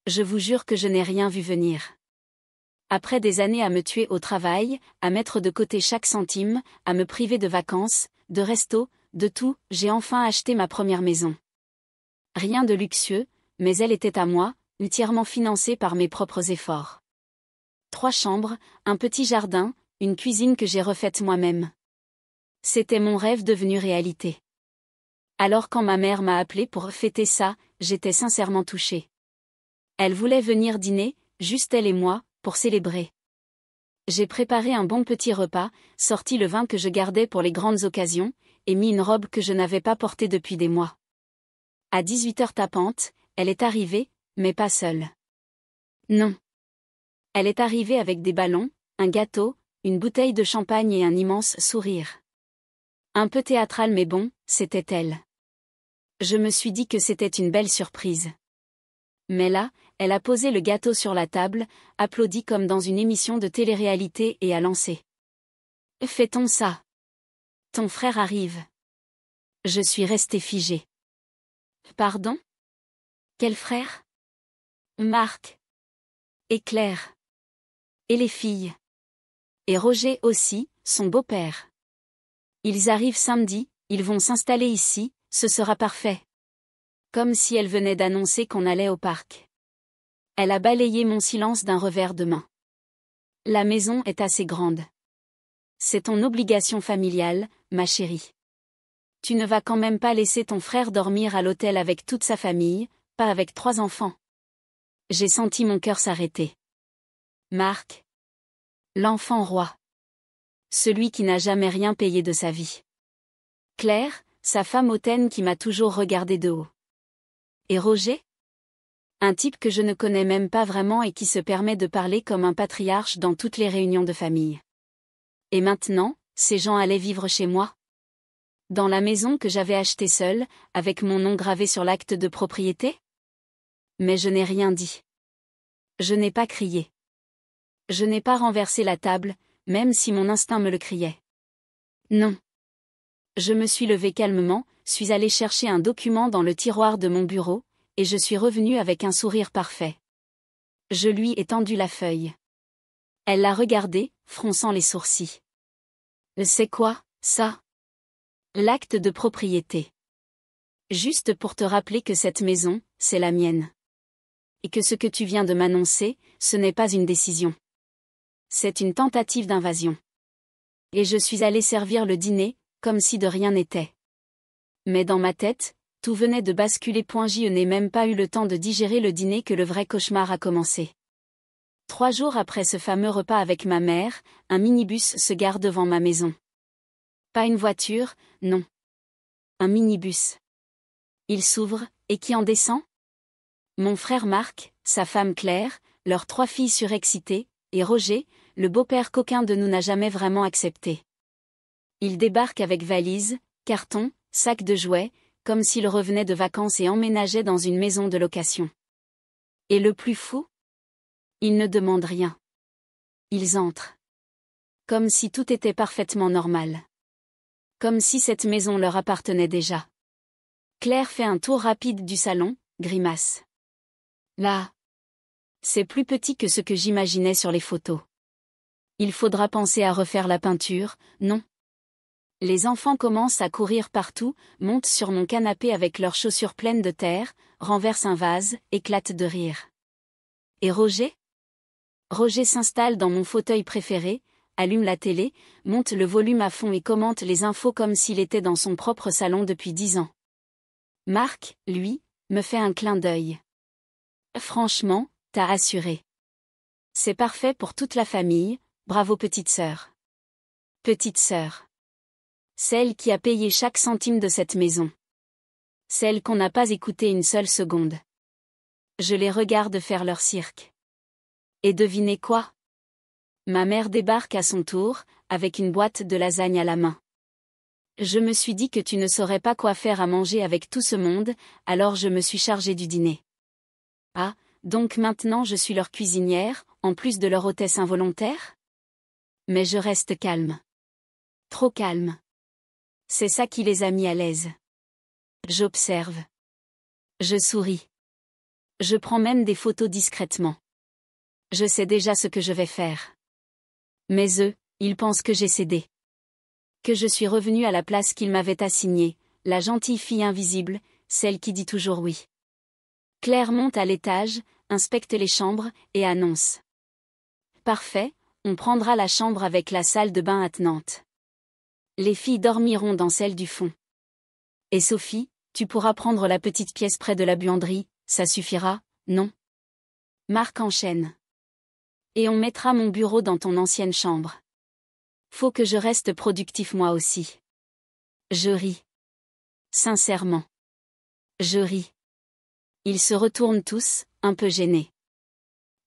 Je vous jure que je n'ai rien vu venir. Après des années à me tuer au travail, à mettre de côté chaque centime, à me priver de vacances, de resto, de tout, j'ai enfin acheté ma première maison. Rien de luxueux, mais elle était à moi, entièrement financée par mes propres efforts. 3 chambres, un petit jardin, une cuisine que j'ai refaite moi-même. C'était mon rêve devenu réalité. Alors quand ma mère m'a appelé pour fêter ça, j'étais sincèrement touchée. Elle voulait venir dîner, juste elle et moi, pour célébrer. J'ai préparé un bon petit repas, sorti le vin que je gardais pour les grandes occasions, et mis une robe que je n'avais pas portée depuis des mois. À 18h tapante, elle est arrivée, mais pas seule. Non. Elle est arrivée avec des ballons, un gâteau, une bouteille de champagne et un immense sourire. Un peu théâtral mais bon, c'était elle. Je me suis dit que c'était une belle surprise. Mais là, elle a posé le gâteau sur la table, applaudi comme dans une émission de télé-réalité et a lancé. « Fait-on ça? Ton frère arrive. » Je suis restée figée. « Pardon? Quel frère? » Marc. Et Claire. Et les filles. Et Roger aussi, son beau-père. Ils arrivent samedi, ils vont s'installer ici, ce sera parfait. Comme si elle venait d'annoncer qu'on allait au parc. Elle a balayé mon silence d'un revers de main. La maison est assez grande. C'est ton obligation familiale, ma chérie. Tu ne vas quand même pas laisser ton frère dormir à l'hôtel avec toute sa famille, pas avec 3 enfants. J'ai senti mon cœur s'arrêter. Marc. L'enfant roi. Celui qui n'a jamais rien payé de sa vie. Claire, sa femme hautaine qui m'a toujours regardé de haut. Et Roger? Un type que je ne connais même pas vraiment et qui se permet de parler comme un patriarche dans toutes les réunions de famille. Et maintenant, ces gens allaient vivre chez moi? Dans la maison que j'avais achetée seule, avec mon nom gravé sur l'acte de propriété? Mais je n'ai rien dit. Je n'ai pas crié. Je n'ai pas renversé la table, même si mon instinct me le criait. Non. Je me suis levée calmement, suis allée chercher un document dans le tiroir de mon bureau, et je suis revenue avec un sourire parfait. Je lui ai tendu la feuille. Elle l'a regardée, fronçant les sourcils. C'est quoi, ça? L'acte de propriété. Juste pour te rappeler que cette maison, c'est la mienne. Et que ce que tu viens de m'annoncer, ce n'est pas une décision. C'est une tentative d'invasion. Et je suis allée servir le dîner, comme si de rien n'était. Mais dans ma tête, tout venait de basculer. Je n'ai même pas eu le temps de digérer le dîner que le vrai cauchemar a commencé. 3 jours après ce fameux repas avec ma mère, un minibus se gare devant ma maison. Pas une voiture, non. Un minibus. Il s'ouvre, et qui en descend? Mon frère Marc, sa femme Claire, leurs 3 filles surexcitées, et Roger, le beau-père qu'aucun de nous n'a jamais vraiment accepté. Il débarque avec valises, cartons, sacs de jouets, comme s'il revenait de vacances et emménageait dans une maison de location. Et le plus fou? Ils ne demandent rien. Ils entrent. Comme si tout était parfaitement normal. Comme si cette maison leur appartenait déjà. Claire fait un tour rapide du salon, grimace. Là. C'est plus petit que ce que j'imaginais sur les photos. Il faudra penser à refaire la peinture, non? Les enfants commencent à courir partout, montent sur mon canapé avec leurs chaussures pleines de terre, renversent un vase, éclatent de rire. Et Roger? Roger s'installe dans mon fauteuil préféré, allume la télé, monte le volume à fond et commente les infos comme s'il était dans son propre salon depuis 10 ans. Marc, lui, me fait un clin d'œil. Franchement, t'as assuré. C'est parfait pour toute la famille, bravo petite sœur. Petite sœur. Celle qui a payé chaque centime de cette maison. Celle qu'on n'a pas écoutée une seule seconde. Je les regarde faire leur cirque. Et devinez quoi? Ma mère débarque à son tour, avec une boîte de lasagne à la main. Je me suis dit que tu ne saurais pas quoi faire à manger avec tout ce monde, alors je me suis chargée du dîner. Ah, donc maintenant je suis leur cuisinière, en plus de leur hôtesse involontaire? Mais je reste calme. Trop calme. C'est ça qui les a mis à l'aise. J'observe. Je souris. Je prends même des photos discrètement. Je sais déjà ce que je vais faire. Mais eux, ils pensent que j'ai cédé. Que je suis revenue à la place qu'ils m'avaient assignée, la gentille fille invisible, celle qui dit toujours oui. Claire monte à l'étage, inspecte les chambres, et annonce. Parfait, on prendra la chambre avec la salle de bain attenante. Les filles dormiront dans celle du fond. Et Sophie, tu pourras prendre la petite pièce près de la buanderie, ça suffira, non? Marc enchaîne. Et on mettra mon bureau dans ton ancienne chambre. Faut que je reste productif moi aussi. Je ris. Sincèrement. Je ris. Ils se retournent tous, un peu gênés.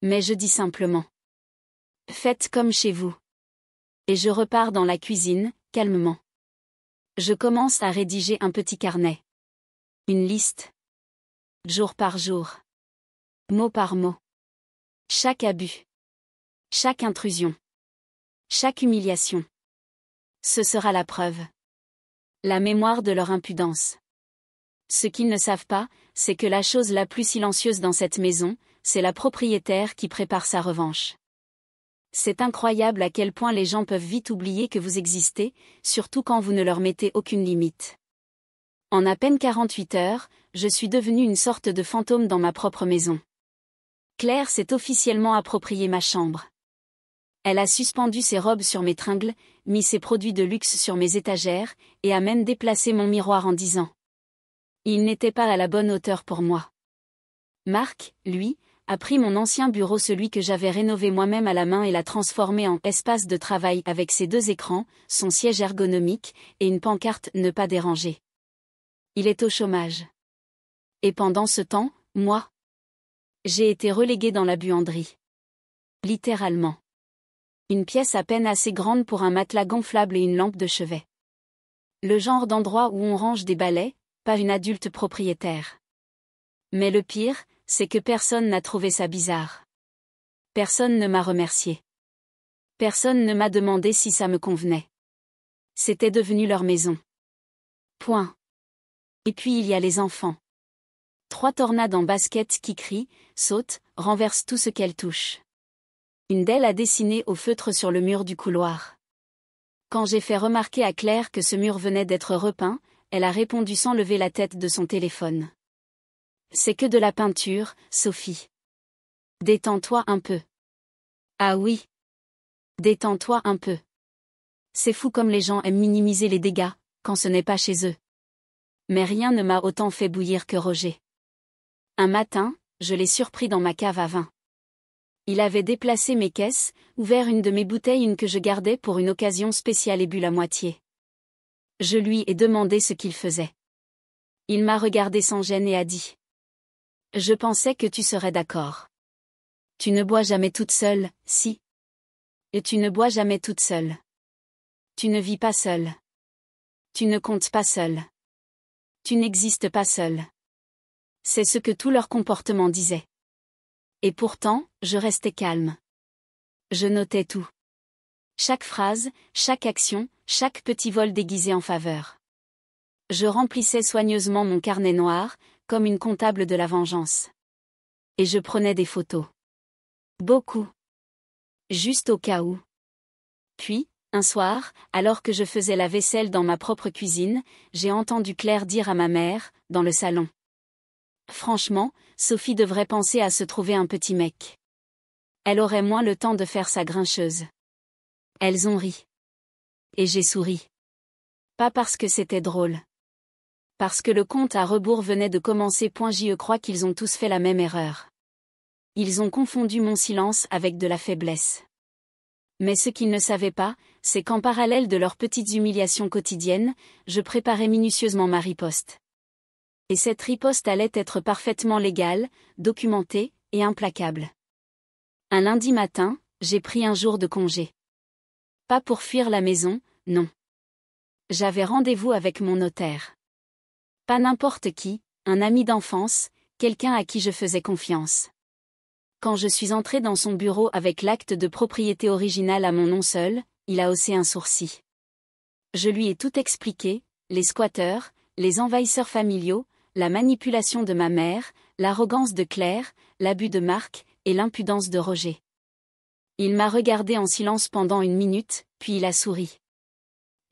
Mais je dis simplement. Faites comme chez vous. Et je repars dans la cuisine, calmement. Je commence à rédiger un petit carnet. Une liste. Jour par jour. Mot par mot. Chaque abus. Chaque intrusion. Chaque humiliation. Ce sera la preuve. La mémoire de leur impudence. Ce qu'ils ne savent pas, c'est que la chose la plus silencieuse dans cette maison, c'est la propriétaire qui prépare sa revanche. C'est incroyable à quel point les gens peuvent vite oublier que vous existez, surtout quand vous ne leur mettez aucune limite. En à peine 48 heures, je suis devenue une sorte de fantôme dans ma propre maison. Claire s'est officiellement approprié ma chambre. Elle a suspendu ses robes sur mes tringles, mis ses produits de luxe sur mes étagères, et a même déplacé mon miroir en disant. Il n'était pas à la bonne hauteur pour moi. Marc, lui, a pris mon ancien bureau, celui que j'avais rénové moi-même à la main, et l'a transformé en espace de travail avec ses 2 écrans, son siège ergonomique, et une pancarte « Ne pas déranger ». Il est au chômage. Et pendant ce temps, moi, j'ai été reléguée dans la buanderie. Littéralement. Une pièce à peine assez grande pour un matelas gonflable et une lampe de chevet. Le genre d'endroit où on range des balais, pas une adulte propriétaire. Mais le pire, c'est que personne n'a trouvé ça bizarre. Personne ne m'a remercié. Personne ne m'a demandé si ça me convenait. C'était devenu leur maison. Point. Et puis il y a les enfants. 3 tornades en basket qui crient, sautent, renversent tout ce qu'elles touchent. Une d'elles a dessiné au feutre sur le mur du couloir. Quand j'ai fait remarquer à Claire que ce mur venait d'être repeint, elle a répondu sans lever la tête de son téléphone. C'est que de la peinture, Sophie. Détends-toi un peu. Ah oui. Détends-toi un peu. C'est fou comme les gens aiment minimiser les dégâts, quand ce n'est pas chez eux. Mais rien ne m'a autant fait bouillir que Roger. Un matin, je l'ai surpris dans ma cave à vin. Il avait déplacé mes caisses, ouvert une de mes bouteilles, une que je gardais pour une occasion spéciale, et bu la moitié. Je lui ai demandé ce qu'il faisait. Il m'a regardé sans gêne et a dit. Je pensais que tu serais d'accord. Tu ne bois jamais toute seule, si. Et tu ne bois jamais toute seule. Tu ne vis pas seule. Tu ne comptes pas seule. Tu n'existes pas seule. C'est ce que tout leur comportement disait. Et pourtant, je restais calme. Je notais tout. Chaque phrase, chaque action, chaque petit vol déguisé en faveur. Je remplissais soigneusement mon carnet noir, comme une comptable de la vengeance. Et je prenais des photos. Beaucoup. Juste au cas où. Puis, un soir, alors que je faisais la vaisselle dans ma propre cuisine, j'ai entendu Claire dire à ma mère, dans le salon. Franchement, Sophie devrait penser à se trouver un petit mec. Elle aurait moins le temps de faire sa grincheuse. Elles ont ri. Et j'ai souri. Pas parce que c'était drôle. Parce que le compte à rebours venait de commencer. Je crois qu'ils ont tous fait la même erreur. Ils ont confondu mon silence avec de la faiblesse. Mais ce qu'ils ne savaient pas, c'est qu'en parallèle de leurs petites humiliations quotidiennes, je préparais minutieusement ma riposte. Et cette riposte allait être parfaitement légale, documentée, et implacable. Un lundi matin, j'ai pris un jour de congé. Pas pour fuir la maison, non. J'avais rendez-vous avec mon notaire. Pas n'importe qui, un ami d'enfance, quelqu'un à qui je faisais confiance. Quand je suis entrée dans son bureau avec l'acte de propriété original à mon nom seul, il a haussé un sourcil. Je lui ai tout expliqué, les squatteurs, les envahisseurs familiaux, la manipulation de ma mère, l'arrogance de Claire, l'abus de Marc, et l'impudence de Roger. Il m'a regardé en silence pendant 1 minute, puis il a souri.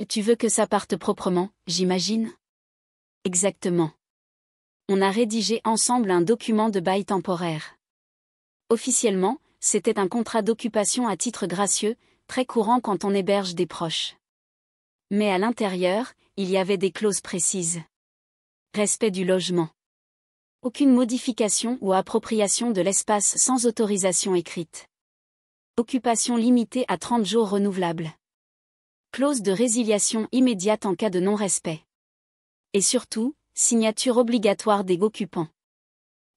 Tu veux que ça parte proprement, j'imagine? Exactement. On a rédigé ensemble un document de bail temporaire. Officiellement, c'était un contrat d'occupation à titre gracieux, très courant quand on héberge des proches. Mais à l'intérieur, il y avait des clauses précises. Respect du logement. Aucune modification ou appropriation de l'espace sans autorisation écrite. Occupation limitée à 30 jours renouvelables. Clause de résiliation immédiate en cas de non-respect. Et surtout, signature obligatoire des occupants.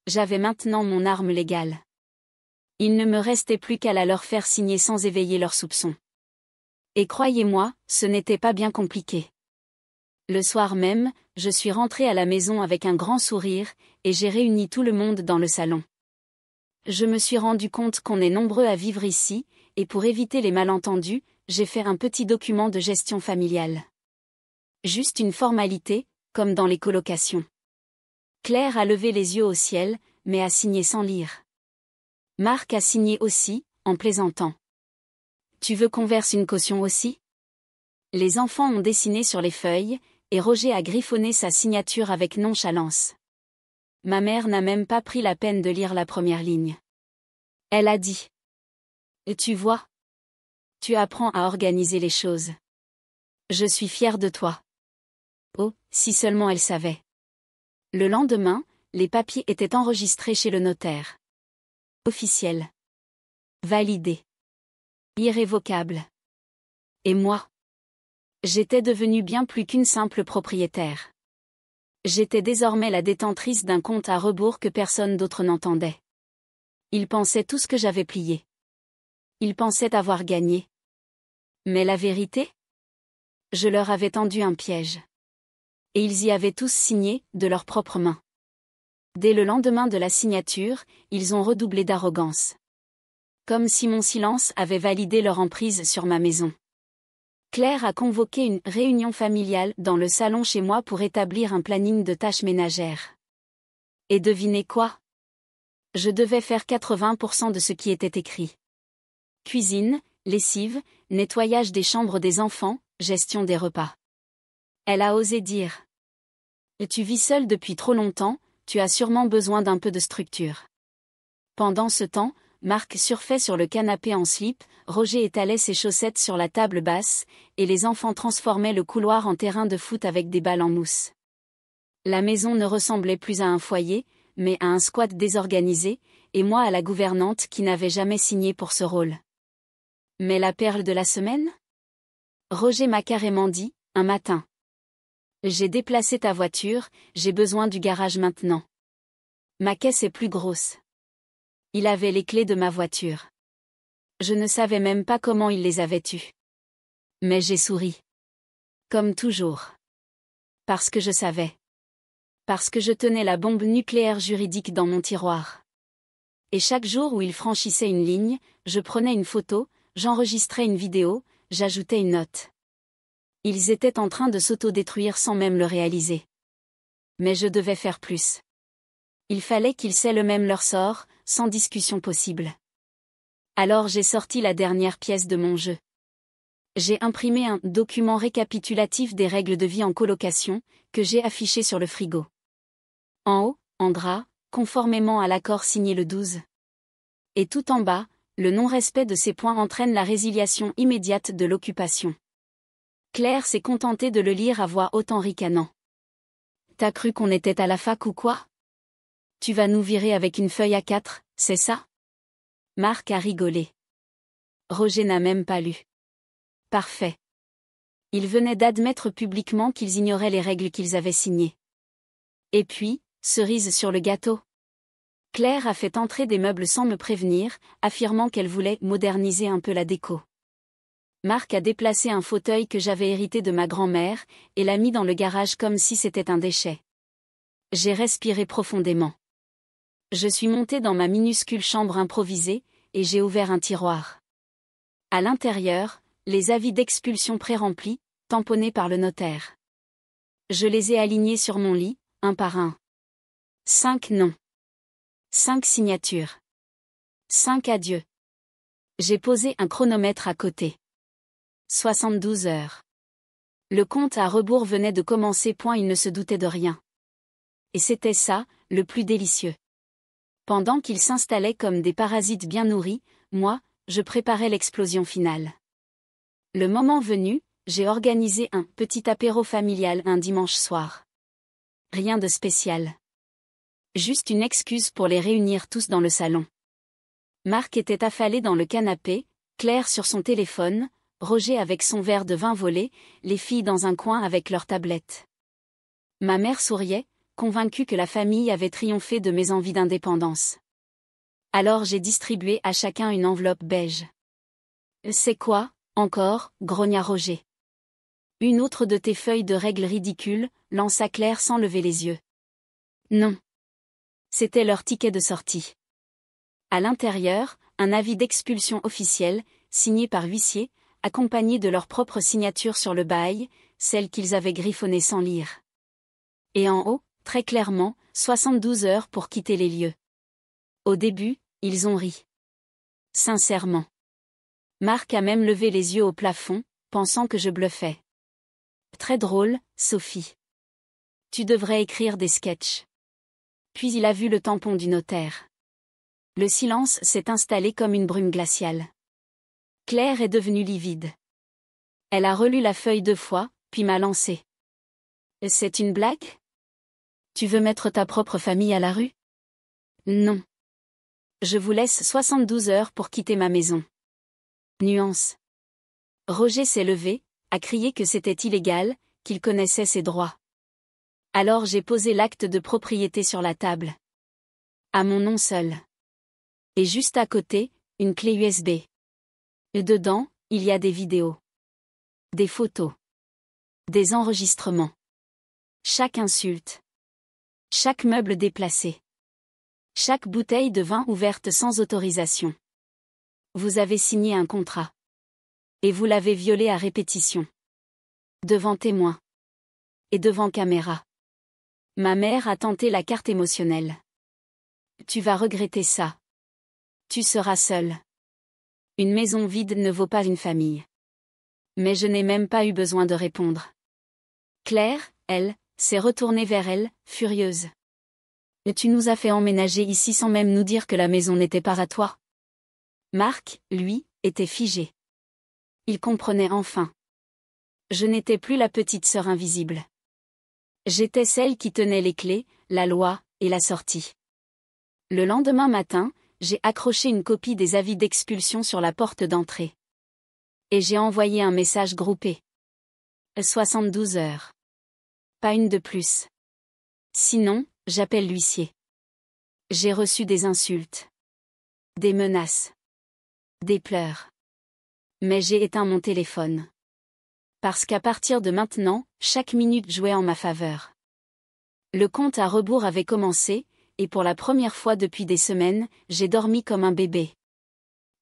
J'avais maintenant mon arme légale. Il ne me restait plus qu'à la leur faire signer sans éveiller leurs soupçons. Et croyez-moi, ce n'était pas bien compliqué. Le soir même, je suis rentrée à la maison avec un grand sourire, et j'ai réuni tout le monde dans le salon. Je me suis rendu compte qu'on est nombreux à vivre ici, et pour éviter les malentendus, j'ai fait un petit document de gestion familiale. Juste une formalité, comme dans les colocations. Claire a levé les yeux au ciel, mais a signé sans lire. Marc a signé aussi, en plaisantant. Tu veux qu'on verse une caution aussi? Les enfants ont dessiné sur les feuilles, et Roger a griffonné sa signature avec nonchalance. Ma mère n'a même pas pris la peine de lire la première ligne. Elle a dit. Et tu vois? Tu apprends à organiser les choses. Je suis fière de toi. Oh, si seulement elle savait. Le lendemain, les papiers étaient enregistrés chez le notaire. Officiel. Validé. Irrévocable. Et moi? J'étais devenue bien plus qu'une simple propriétaire. J'étais désormais la détentrice d'un compte à rebours que personne d'autre n'entendait. Ils pensaient tout ce que j'avais plié. Ils pensaient avoir gagné. Mais la vérité? Je leur avais tendu un piège. Et ils y avaient tous signé, de leurs propres mains. Dès le lendemain de la signature, ils ont redoublé d'arrogance. Comme si mon silence avait validé leur emprise sur ma maison. Claire a convoqué une réunion familiale dans le salon chez moi pour établir un planning de tâches ménagères. Et devinez quoi? Je devais faire 80% de ce qui était écrit. Cuisine, lessive, nettoyage des chambres des enfants, gestion des repas. Elle a osé dire. Tu vis seule depuis trop longtemps, tu as sûrement besoin d'un peu de structure. Pendant ce temps, Marc surfait sur le canapé en slip, Roger étalait ses chaussettes sur la table basse, et les enfants transformaient le couloir en terrain de foot avec des balles en mousse. La maison ne ressemblait plus à un foyer, mais à un squat désorganisé, et moi à la gouvernante qui n'avait jamais signé pour ce rôle. Mais la perle de la semaine? Roger m'a carrément dit, un matin. J'ai déplacé ta voiture, j'ai besoin du garage maintenant. Ma caisse est plus grosse. Il avait les clés de ma voiture. Je ne savais même pas comment il les avait eues. Mais j'ai souri. Comme toujours. Parce que je savais. Parce que je tenais la bombe nucléaire juridique dans mon tiroir. Et chaque jour où il franchissait une ligne, je prenais une photo, j'enregistrais une vidéo, j'ajoutais une note. Ils étaient en train de s'autodétruire sans même le réaliser. Mais je devais faire plus. Il fallait qu'ils scellent eux-mêmes leur sort, sans discussion possible. Alors j'ai sorti la dernière pièce de mon jeu. J'ai imprimé un document récapitulatif des règles de vie en colocation, que j'ai affiché sur le frigo. En haut, en gras, conformément à l'accord signé le 12. Et tout en bas, le non-respect de ces points entraîne la résiliation immédiate de l'occupation. Claire s'est contentée de le lire à voix haute en ricanant. T'as cru qu'on était à la fac ou quoi? Tu vas nous virer avec une feuille A4, c'est ça? Marc a rigolé. Roger n'a même pas lu. Parfait. Ils venaient d'admettre publiquement qu'ils ignoraient les règles qu'ils avaient signées. Et puis, cerise sur le gâteau. Claire a fait entrer des meubles sans me prévenir, affirmant qu'elle voulait moderniser un peu la déco. Marc a déplacé un fauteuil que j'avais hérité de ma grand-mère, et l'a mis dans le garage comme si c'était un déchet. J'ai respiré profondément. Je suis montée dans ma minuscule chambre improvisée, et j'ai ouvert un tiroir. À l'intérieur, les avis d'expulsion pré-remplis, tamponnés par le notaire. Je les ai alignés sur mon lit, un par un. 5 noms. 5 signatures. 5 adieux. J'ai posé un chronomètre à côté. 72 heures. Le compte à rebours venait de commencer. Il ne se doutait de rien. Et c'était ça, le plus délicieux. Pendant qu'ils s'installaient comme des parasites bien nourris, moi, je préparais l'explosion finale. Le moment venu, j'ai organisé un petit apéro familial un dimanche soir. Rien de spécial. Juste une excuse pour les réunir tous dans le salon. Marc était affalé dans le canapé, Claire sur son téléphone, Roger avec son verre de vin volé, les filles dans un coin avec leur tablette. Ma mère souriait, convaincue que la famille avait triomphé de mes envies d'indépendance. Alors j'ai distribué à chacun une enveloppe beige. « C'est quoi, encore ?» grogna Roger. « Une autre de tes feuilles de règles ridicules » lança Claire sans lever les yeux. Non. C'était leur ticket de sortie. À l'intérieur, un avis d'expulsion officiel, signé par huissier, accompagné de leur propre signature sur le bail, celle qu'ils avaient griffonnée sans lire. Et en haut, très clairement, 72 heures pour quitter les lieux. Au début, ils ont ri. Sincèrement. Marc a même levé les yeux au plafond, pensant que je bluffais. Très drôle, Sophie. Tu devrais écrire des sketchs. Puis il a vu le tampon du notaire. Le silence s'est installé comme une brume glaciale. Claire est devenue livide. Elle a relu la feuille 2 fois, puis m'a lancé. « C'est une blague ? Tu veux mettre ta propre famille à la rue ? Non. Je vous laisse 72 heures pour quitter ma maison. » Nuance. Roger s'est levé, a crié que c'était illégal, qu'il connaissait ses droits. Alors j'ai posé l'acte de propriété sur la table. À mon nom seul. Et juste à côté, une clé USB. Et dedans, il y a des vidéos. Des photos. Des enregistrements. Chaque insulte. Chaque meuble déplacé. Chaque bouteille de vin ouverte sans autorisation. Vous avez signé un contrat. Et vous l'avez violé à répétition. Devant témoins. Et devant caméra. Ma mère a tenté la carte émotionnelle. Tu vas regretter ça. Tu seras seule. Une maison vide ne vaut pas une famille. Mais je n'ai même pas eu besoin de répondre. Claire, elle, s'est retournée vers elle, furieuse. Et tu nous as fait emménager ici sans même nous dire que la maison n'était pas à toi. Marc, lui, était figé. Il comprenait enfin. Je n'étais plus la petite sœur invisible. J'étais celle qui tenait les clés, la loi, et la sortie. Le lendemain matin, j'ai accroché une copie des avis d'expulsion sur la porte d'entrée. Et j'ai envoyé un message groupé. 72 heures. Pas une de plus. Sinon, j'appelle l'huissier. J'ai reçu des insultes. Des menaces. Des pleurs. Mais j'ai éteint mon téléphone. Parce qu'à partir de maintenant, chaque minute jouait en ma faveur. Le compte à rebours avait commencé, et pour la première fois depuis des semaines, j'ai dormi comme un bébé.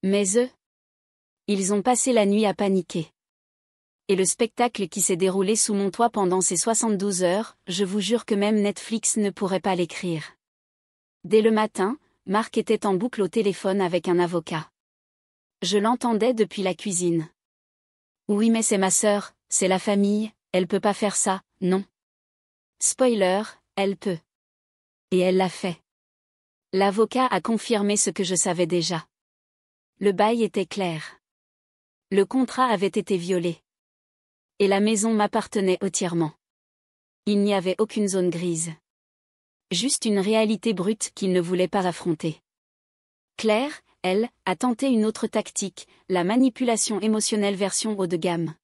Mais eux, ils ont passé la nuit à paniquer. Et le spectacle qui s'est déroulé sous mon toit pendant ces 72 heures, je vous jure que même Netflix ne pourrait pas l'écrire. Dès le matin, Marc était en boucle au téléphone avec un avocat. Je l'entendais depuis la cuisine. Oui mais c'est ma sœur, c'est la famille, elle peut pas faire ça, non. Spoiler, elle peut. Et elle l'a fait. L'avocat a confirmé ce que je savais déjà. Le bail était clair. Le contrat avait été violé. Et la maison m'appartenait entièrement. Il n'y avait aucune zone grise. Juste une réalité brute qu'il ne voulait pas affronter. Claire, elle, a tenté une autre tactique, la manipulation émotionnelle version haut de gamme.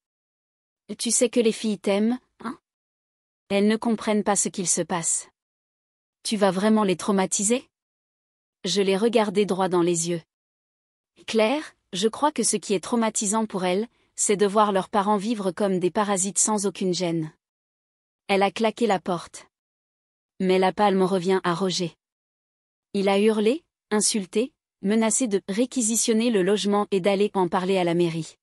Tu sais que les filles t'aiment, hein ? Elles ne comprennent pas ce qu'il se passe. Tu vas vraiment les traumatiser ? Je les regardai droit dans les yeux. Claire, je crois que ce qui est traumatisant pour elles, c'est de voir leurs parents vivre comme des parasites sans aucune gêne. Elle a claqué la porte. Mais la palme revient à Roger. Il a hurlé, insulté, menacé de réquisitionner le logement et d'aller en parler à la mairie.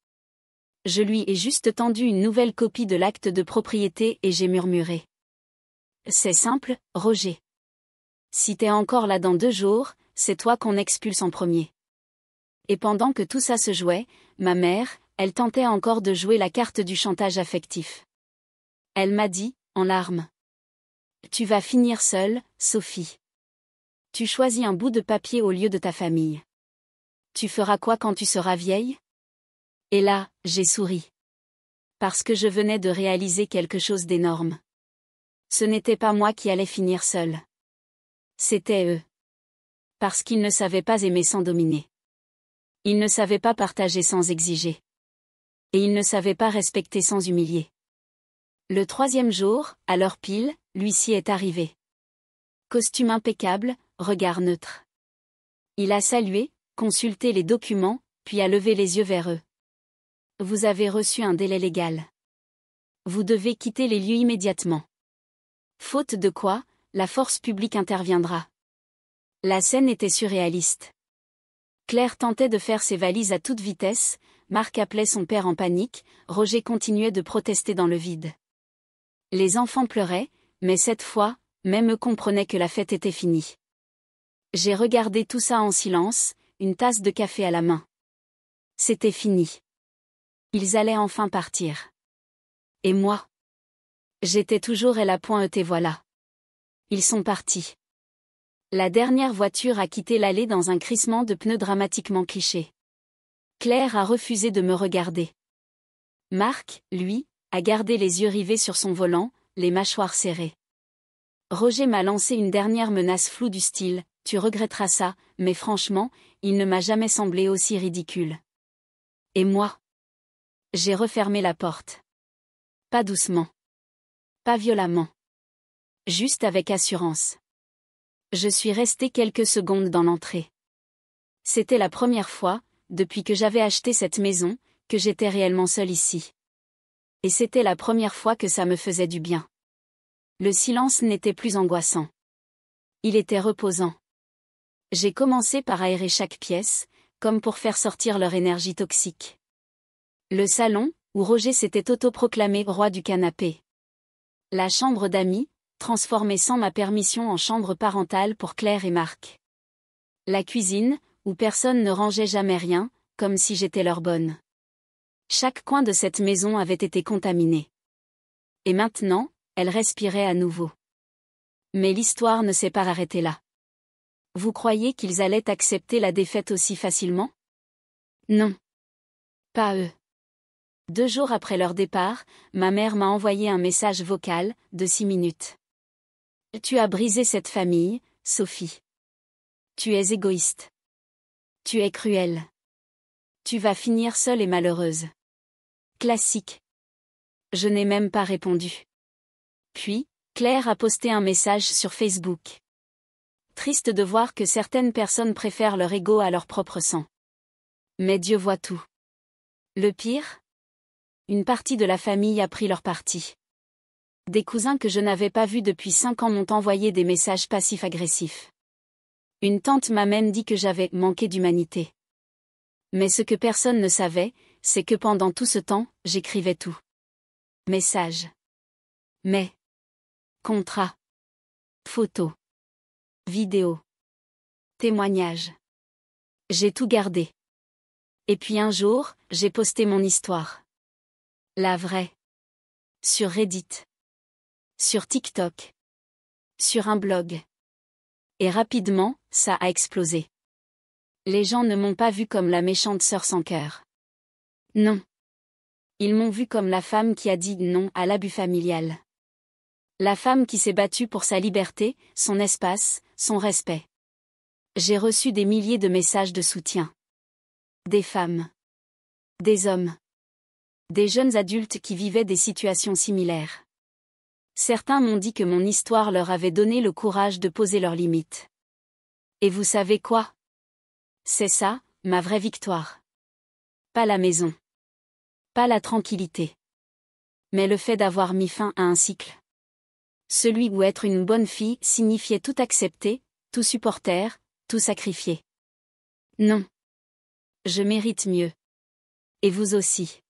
Je lui ai juste tendu une nouvelle copie de l'acte de propriété et j'ai murmuré. C'est simple, Roger. Si t'es encore là dans 2 jours, c'est toi qu'on expulse en premier. Et pendant que tout ça se jouait, ma mère, elle tentait encore de jouer la carte du chantage affectif. Elle m'a dit, en larmes. Tu vas finir seule, Sophie. Tu choisis un bout de papier au lieu de ta famille. Tu feras quoi quand tu seras vieille? Et là, j'ai souri. Parce que je venais de réaliser quelque chose d'énorme. Ce n'était pas moi qui allais finir seule. C'était eux. Parce qu'ils ne savaient pas aimer sans dominer. Ils ne savaient pas partager sans exiger. Et ils ne savaient pas respecter sans humilier. Le 3e jour, à l'heure pile, l'huissier est arrivé. Costume impeccable, regard neutre. Il a salué, consulté les documents, puis a levé les yeux vers eux. Vous avez reçu un délai légal. Vous devez quitter les lieux immédiatement. Faute de quoi, la force publique interviendra. La scène était surréaliste. Claire tentait de faire ses valises à toute vitesse, Marc appelait son père en panique, Roger continuait de protester dans le vide. Les enfants pleuraient, mais cette fois, même eux comprenaient que la fête était finie. J'ai regardé tout ça en silence, une tasse de café à la main. C'était fini. Ils allaient enfin partir. Et moi? J'étais toujours et la pointe et voilà. Ils sont partis. La dernière voiture a quitté l'allée dans un crissement de pneus dramatiquement cliché. Claire a refusé de me regarder. Marc, lui, a gardé les yeux rivés sur son volant, les mâchoires serrées. Roger m'a lancé une dernière menace floue du style « Tu regretteras ça », mais franchement, il ne m'a jamais semblé aussi ridicule. Et moi? J'ai refermé la porte. Pas doucement. Pas violemment. Juste avec assurance. Je suis restée quelques secondes dans l'entrée. C'était la première fois, depuis que j'avais acheté cette maison, que j'étais réellement seule ici. Et c'était la première fois que ça me faisait du bien. Le silence n'était plus angoissant. Il était reposant. J'ai commencé par aérer chaque pièce, comme pour faire sortir leur énergie toxique. Le salon, où Roger s'était autoproclamé roi du canapé. La chambre d'amis, transformée sans ma permission en chambre parentale pour Claire et Marc. La cuisine, où personne ne rangeait jamais rien, comme si j'étais leur bonne. Chaque coin de cette maison avait été contaminé. Et maintenant, elle respirait à nouveau. Mais l'histoire ne s'est pas arrêtée là. Vous croyez qu'ils allaient accepter la défaite aussi facilement? Non. Pas eux. 2 jours après leur départ, ma mère m'a envoyé un message vocal, de 6 minutes. Tu as brisé cette famille, Sophie. Tu es égoïste. Tu es cruelle. Tu vas finir seule et malheureuse. Classique. Je n'ai même pas répondu. Puis, Claire a posté un message sur Facebook. Triste de voir que certaines personnes préfèrent leur ego à leur propre sang. Mais Dieu voit tout. Le pire? Une partie de la famille a pris leur parti. Des cousins que je n'avais pas vus depuis 5 ans m'ont envoyé des messages passifs-agressifs. Une tante m'a même dit que j'avais manqué d'humanité. Mais ce que personne ne savait, c'est que pendant tout ce temps, j'écrivais tout. Messages. Mais. Contrats. Photos. Vidéos. Témoignages. J'ai tout gardé. Et puis un jour, j'ai posté mon histoire. La vraie. Sur Reddit. Sur TikTok. Sur un blog. Et rapidement, ça a explosé. Les gens ne m'ont pas vue comme la méchante sœur sans cœur. Non. Ils m'ont vue comme la femme qui a dit non à l'abus familial. La femme qui s'est battue pour sa liberté, son espace, son respect. J'ai reçu des milliers de messages de soutien. Des femmes. Des hommes. Des jeunes adultes qui vivaient des situations similaires. Certains m'ont dit que mon histoire leur avait donné le courage de poser leurs limites. Et vous savez quoi? C'est ça, ma vraie victoire. Pas la maison. Pas la tranquillité. Mais le fait d'avoir mis fin à un cycle. Celui où être une bonne fille signifiait tout accepter, tout supporter, tout sacrifier. Non. Je mérite mieux. Et vous aussi.